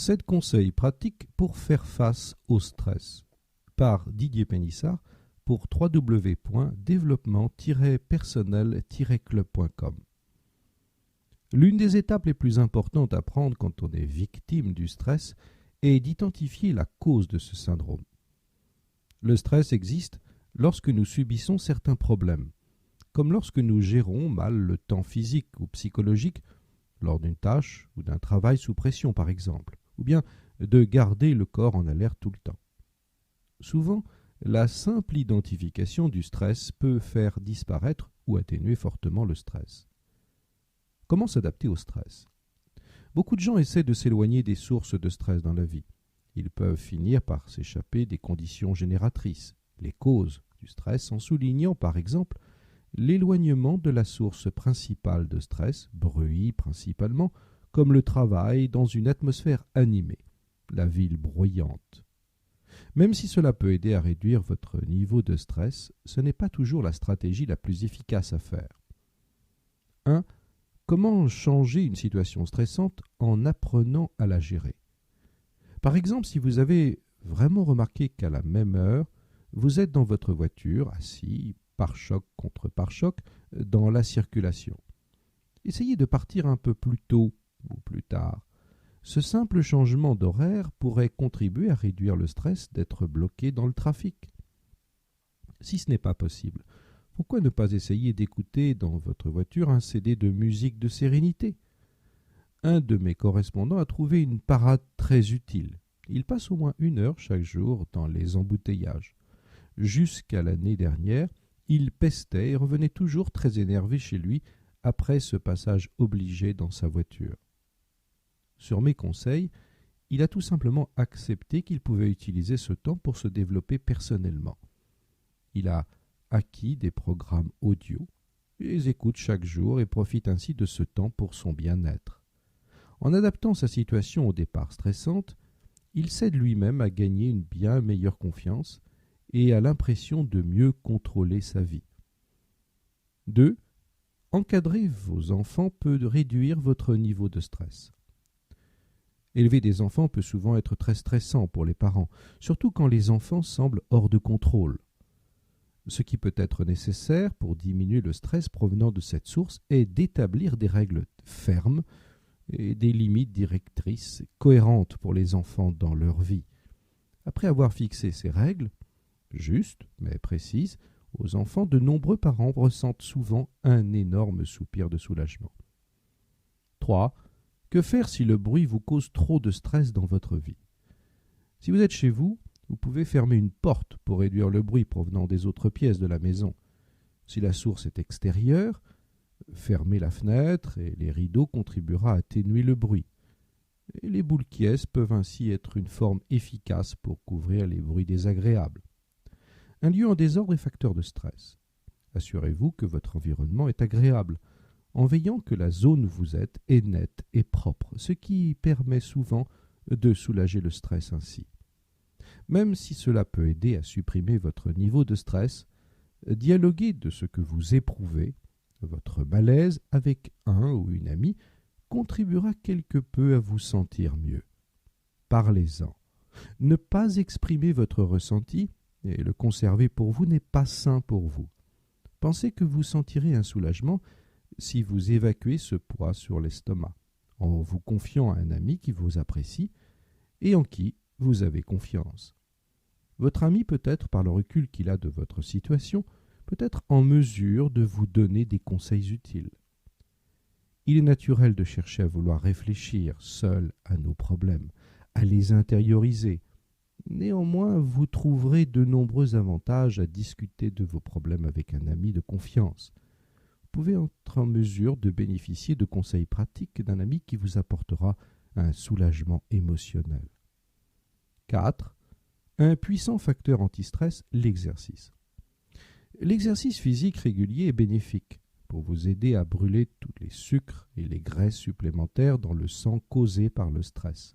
7 conseils pratiques pour faire face au stress par Didier Pénissard pour www.développement-personnel-club.com. L'une des étapes les plus importantes à prendre quand on est victime du stress est d'identifier la cause de ce syndrome. Le stress existe lorsque nous subissons certains problèmes, comme lorsque nous gérons mal le temps physique ou psychologique lors d'une tâche ou d'un travail sous pression par exemple, ou bien de garder le corps en alerte tout le temps. Souvent, la simple identification du stress peut faire disparaître ou atténuer fortement le stress. Comment s'adapter au stress ? Beaucoup de gens essaient de s'éloigner des sources de stress dans la vie. Ils peuvent finir par s'échapper des conditions génératrices, les causes du stress, en soulignant par exemple l'éloignement de la source principale de stress, bruit principalement, comme le travail dans une atmosphère animée, la ville bruyante. Même si cela peut aider à réduire votre niveau de stress, ce n'est pas toujours la stratégie la plus efficace à faire. 1. Comment changer une situation stressante en apprenant à la gérer ? Par exemple, si vous avez vraiment remarqué qu'à la même heure, vous êtes dans votre voiture, assis, pare-choc contre pare-choc, dans la circulation. Essayez de partir un peu plus tôt ou plus tard. Ce simple changement d'horaire pourrait contribuer à réduire le stress d'être bloqué dans le trafic. Si ce n'est pas possible, pourquoi ne pas essayer d'écouter dans votre voiture un CD de musique de sérénité ? Un de mes correspondants a trouvé une parade très utile. Il passe au moins 1 heure chaque jour dans les embouteillages. Jusqu'à l'année dernière, il pestait et revenait toujours très énervé chez lui après ce passage obligé dans sa voiture. Sur mes conseils, il a tout simplement accepté qu'il pouvait utiliser ce temps pour se développer personnellement. Il a acquis des programmes audio, il les écoute chaque jour et profite ainsi de ce temps pour son bien-être. En adaptant sa situation au départ stressante, il s'aide lui-même à gagner une bien meilleure confiance et a l'impression de mieux contrôler sa vie. 2. Encadrer vos enfants peut réduire votre niveau de stress. Élever des enfants peut souvent être très stressant pour les parents, surtout quand les enfants semblent hors de contrôle. Ce qui peut être nécessaire pour diminuer le stress provenant de cette source est d'établir des règles fermes et des limites directrices cohérentes pour les enfants dans leur vie. Après avoir fixé ces règles, justes mais précises, aux enfants, de nombreux parents ressentent souvent un énorme soupir de soulagement. 3. Que faire si le bruit vous cause trop de stress dans votre vie ? Si vous êtes chez vous, vous pouvez fermer une porte pour réduire le bruit provenant des autres pièces de la maison. Si la source est extérieure, fermer la fenêtre et les rideaux contribuera à atténuer le bruit. Et les boules-quièces peuvent ainsi être une forme efficace pour couvrir les bruits désagréables. Un lieu en désordre est facteur de stress. Assurez-vous que votre environnement est agréable, en veillant que la zone où vous êtes est nette et propre, ce qui permet souvent de soulager le stress ainsi. Même si cela peut aider à supprimer votre niveau de stress, dialoguer de ce que vous éprouvez, votre malaise, avec un ou une amie, contribuera quelque peu à vous sentir mieux. Parlez-en. Ne pas exprimer votre ressenti et le conserver pour vous n'est pas sain pour vous. Pensez que vous sentirez un soulagement si vous évacuez ce poids sur l'estomac, en vous confiant à un ami qui vous apprécie et en qui vous avez confiance. Votre ami peut être, par le recul qu'il a de votre situation, peut être en mesure de vous donner des conseils utiles. Il est naturel de chercher à vouloir réfléchir seul à nos problèmes, à les intérioriser. Néanmoins, vous trouverez de nombreux avantages à discuter de vos problèmes avec un ami de confiance. Vous pouvez être en mesure de bénéficier de conseils pratiques d'un ami qui vous apportera un soulagement émotionnel. 4. Un puissant facteur anti-stress, l'exercice. L'exercice physique régulier est bénéfique pour vous aider à brûler tous les sucres et les graisses supplémentaires dans le sang causés par le stress.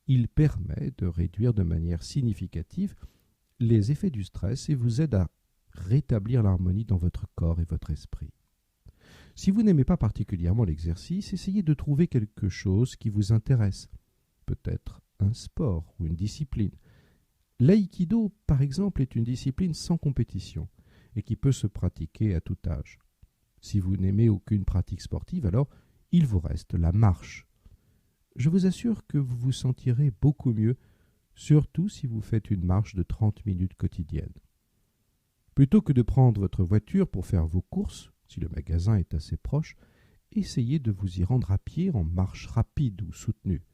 Il permet de réduire de manière significative les effets du stress et vous aide à rétablir l'harmonie dans votre corps et votre esprit. Si vous n'aimez pas particulièrement l'exercice, essayez de trouver quelque chose qui vous intéresse. peut-être un sport ou une discipline. L'aïkido, par exemple, est une discipline sans compétition et qui peut se pratiquer à tout âge. Si vous n'aimez aucune pratique sportive, alors il vous reste la marche. Je vous assure que vous vous sentirez beaucoup mieux, surtout si vous faites une marche de 30 minutes quotidienne. Plutôt que de prendre votre voiture pour faire vos courses, si le magasin est assez proche, essayez de vous y rendre à pied en marche rapide ou soutenue.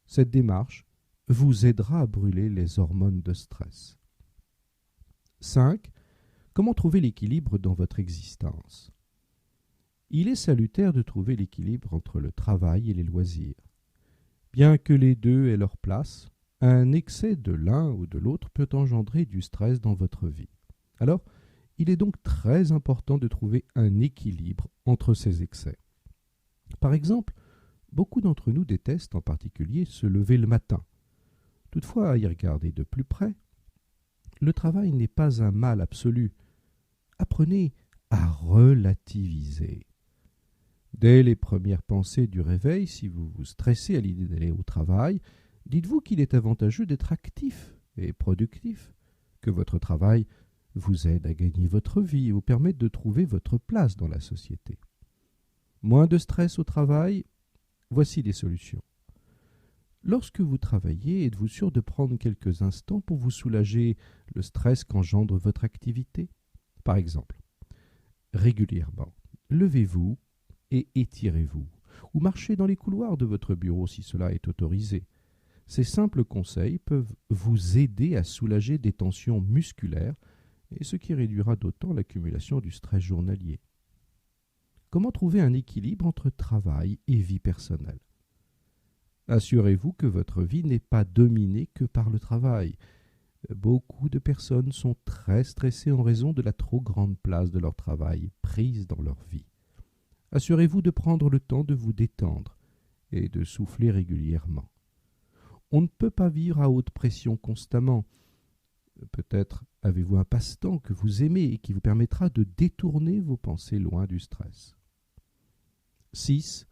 Cette démarche vous aidera à brûler les hormones de stress. 5. Comment trouver l'équilibre dans votre existence? Il est salutaire de trouver l'équilibre entre le travail et les loisirs. Bien que les deux aient leur place, un excès de l'un ou de l'autre peut engendrer du stress dans votre vie. Alors, il est donc très important de trouver un équilibre entre ces excès. Par exemple, beaucoup d'entre nous détestent en particulier se lever le matin. Toutefois, à y regarder de plus près, le travail n'est pas un mal absolu. Apprenez à relativiser. Dès les premières pensées du réveil, si vous vous stressez à l'idée d'aller au travail, dites-vous qu'il est avantageux d'être actif et productif, que votre travail vous aide à gagner votre vie et vous permette de trouver votre place dans la société. Moins de stress au travail, voici des solutions. Lorsque vous travaillez, êtes-vous sûr de prendre quelques instants pour vous soulager le stress qu'engendre votre activité? Par exemple, régulièrement, levez-vous et étirez-vous, ou marchez dans les couloirs de votre bureau si cela est autorisé. Ces simples conseils peuvent vous aider à soulager des tensions musculaires, et ce qui réduira d'autant l'accumulation du stress journalier. Comment trouver un équilibre entre travail et vie personnelle? Assurez-vous que votre vie n'est pas dominée que par le travail. Beaucoup de personnes sont très stressées en raison de la trop grande place de leur travail prise dans leur vie. Assurez-vous de prendre le temps de vous détendre et de souffler régulièrement. On ne peut pas vivre à haute pression constamment. Peut-être avez-vous un passe-temps que vous aimez et qui vous permettra de détourner vos pensées loin du stress. 6.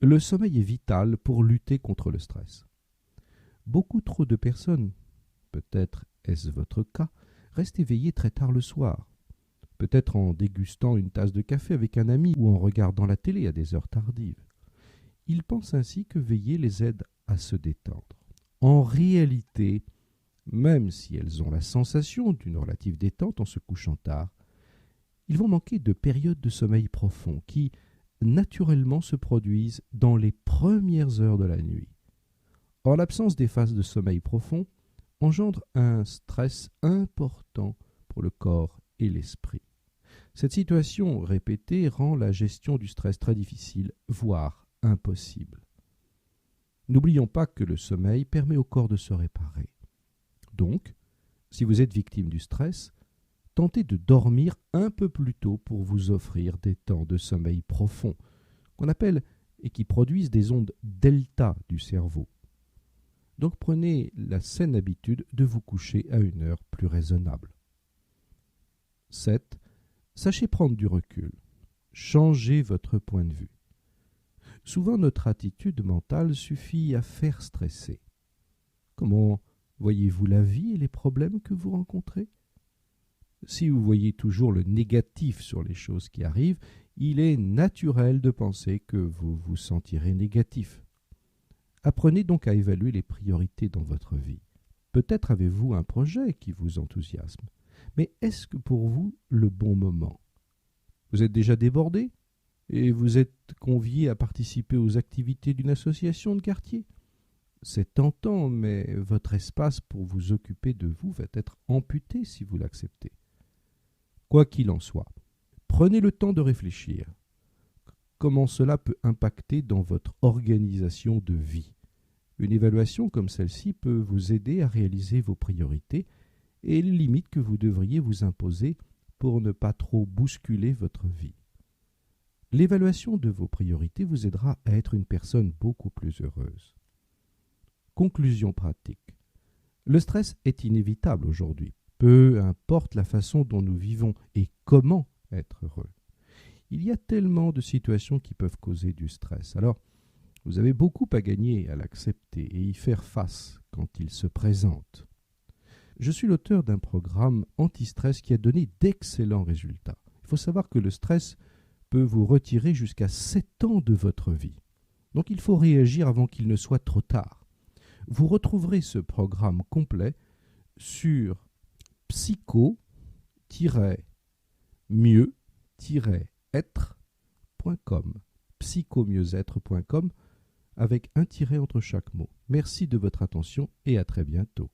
Le sommeil est vital pour lutter contre le stress. Beaucoup trop de personnes, peut-être est-ce votre cas, restent éveillées très tard le soir. Peut-être en dégustant une tasse de café avec un ami ou en regardant la télé à des heures tardives. Ils pensent ainsi que veiller les aide à se détendre. En réalité, même si elles ont la sensation d'une relative détente en se couchant tard, ils vont manquer de périodes de sommeil profond qui, naturellement, se produisent dans les premières heures de la nuit. Or, l'absence des phases de sommeil profond engendre un stress important pour le corps et l'esprit. Cette situation répétée rend la gestion du stress très difficile, voire impossible. N'oublions pas que le sommeil permet au corps de se réparer. Donc, si vous êtes victime du stress, tentez de dormir un peu plus tôt pour vous offrir des temps de sommeil profond, qu'on appelle et qui produisent des ondes delta du cerveau. Donc prenez la saine habitude de vous coucher à une heure plus raisonnable. 7. Sachez prendre du recul. Changez votre point de vue. Souvent, notre attitude mentale suffit à faire stresser. Comment voyez-vous la vie et les problèmes que vous rencontrez? Si vous voyez toujours le négatif sur les choses qui arrivent, il est naturel de penser que vous vous sentirez négatif. Apprenez donc à évaluer les priorités dans votre vie. Peut-être avez-vous un projet qui vous enthousiasme, mais est-ce que pour vous le bon moment? Vous êtes déjà débordé et vous êtes convié à participer aux activités d'une association de quartier? C'est tentant, mais votre espace pour vous occuper de vous va être amputé si vous l'acceptez. Quoi qu'il en soit, prenez le temps de réfléchir. Comment cela peut impacter dans votre organisation de vie? Une évaluation comme celle-ci peut vous aider à réaliser vos priorités et les limites que vous devriez vous imposer pour ne pas trop bousculer votre vie. L'évaluation de vos priorités vous aidera à être une personne beaucoup plus heureuse. Conclusion pratique. Le stress est inévitable aujourd'hui. Peu importe la façon dont nous vivons et comment être heureux. Il y a tellement de situations qui peuvent causer du stress. Alors, Vous avez beaucoup à gagner à l'accepter et y faire face quand il se présente. Je suis l'auteur d'un programme anti-stress qui a donné d'excellents résultats. Il faut savoir que le stress peut vous retirer jusqu'à 7 ans de votre vie. Donc il faut réagir avant qu'il ne soit trop tard. Vous retrouverez ce programme complet sur psycho-mieux-être.com psychomieux-être.com avec un tiret entre chaque mot. Merci de votre attention et à très bientôt.